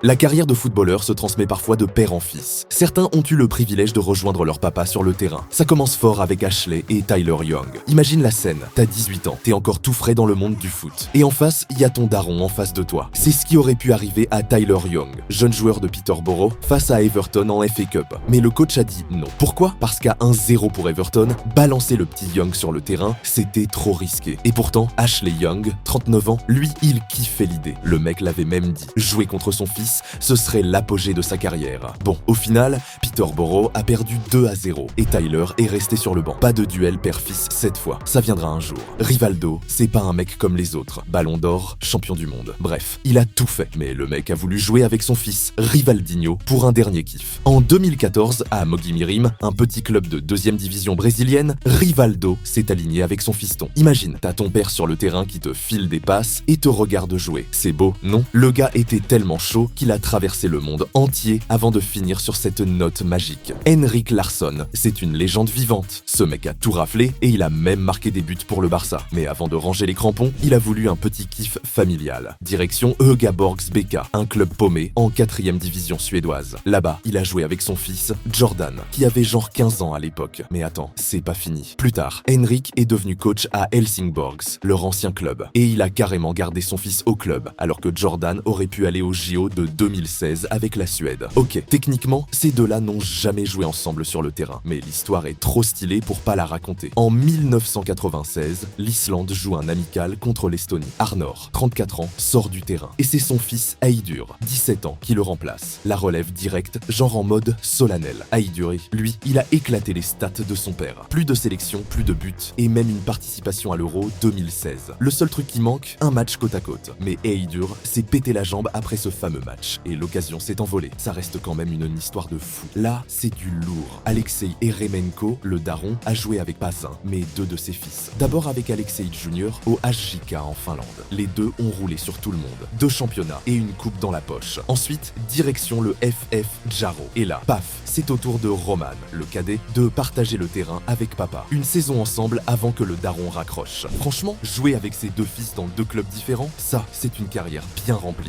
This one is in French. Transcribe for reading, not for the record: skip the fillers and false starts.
La carrière de footballeur se transmet parfois de père en fils. Certains ont eu le privilège de rejoindre leur papa sur le terrain. Ça commence fort avec Ashley et Tyler Young. Imagine la scène, t'as 18 ans, t'es encore tout frais dans le monde du foot. Et en face, il y a ton daron en face de toi. C'est ce qui aurait pu arriver à Tyler Young, jeune joueur de Peterborough, face à Everton en FA Cup. Mais le coach a dit non. Pourquoi? Parce qu'à 1-0 pour Everton, balancer le petit Young sur le terrain, c'était trop risqué. Et pourtant, Ashley Young, 39 ans, lui, il kiffait l'idée. Le mec l'avait même dit. Jouer contre son fils, ce serait l'apogée de sa carrière. Bon, au final, Peterborough a perdu 2-0 et Tyler est resté sur le banc. Pas de duel père-fils cette fois, ça viendra un jour. Rivaldo, c'est pas un mec comme les autres. Ballon d'or, champion du monde. Bref, il a tout fait, mais le mec a voulu jouer avec son fils, Rivaldinho, pour un dernier kiff. En 2014, à Mogimirim, un petit club de 2e division brésilienne, Rivaldo s'est aligné avec son fiston. Imagine, t'as ton père sur le terrain qui te file des passes et te regarde jouer. C'est beau, non? Le gars était tellement chaud qu'il a traversé le monde entier avant de finir sur cette note magique. Henrik Larsson, c'est une légende vivante. Ce mec a tout raflé et il a même marqué des buts pour le Barça. Mais avant de ranger les crampons, il a voulu un petit kiff familial. Direction Högaborgsbäcka, un club paumé en 4e division suédoise. Là-bas, il a joué avec son fils, Jordan, qui avait genre 15 ans à l'époque. Mais attends, c'est pas fini. Plus tard, Henrik est devenu coach à Helsingborgs, leur ancien club. Et il a carrément gardé son fils au club, alors que Jordan aurait pu aller au JO de 2016 avec la Suède. Ok, techniquement, ces deux-là n'ont jamais joué ensemble sur le terrain, mais l'histoire est trop stylée pour pas la raconter. En 1996, l'Islande joue un amical contre l'Estonie. Arnor, 34 ans, sort du terrain. Et c'est son fils Heidur, 17 ans, qui le remplace. La relève directe, genre en mode solennel. Heidur, lui, il a éclaté les stats de son père. Plus de sélection, plus de buts, et même une participation à l'Euro 2016. Le seul truc qui manque, un match côte à côte. Mais Heidur s'est pété la jambe après ce fameux match. Et l'occasion s'est envolée. Ça reste quand même une histoire de fou. Là, c'est du lourd. Alexei Eremenko, le daron, a joué avec pas un, mais deux de ses fils. D'abord avec Alexei Jr. au HJK en Finlande. Les deux ont roulé sur tout le monde. 2 championnats et une coupe dans la poche. Ensuite, direction le FF Jaro. Et là, paf, c'est au tour de Roman, le cadet, de partager le terrain avec papa. Une saison ensemble avant que le daron raccroche. Franchement, jouer avec ses 2 fils dans 2 clubs différents, ça, c'est une carrière bien remplie.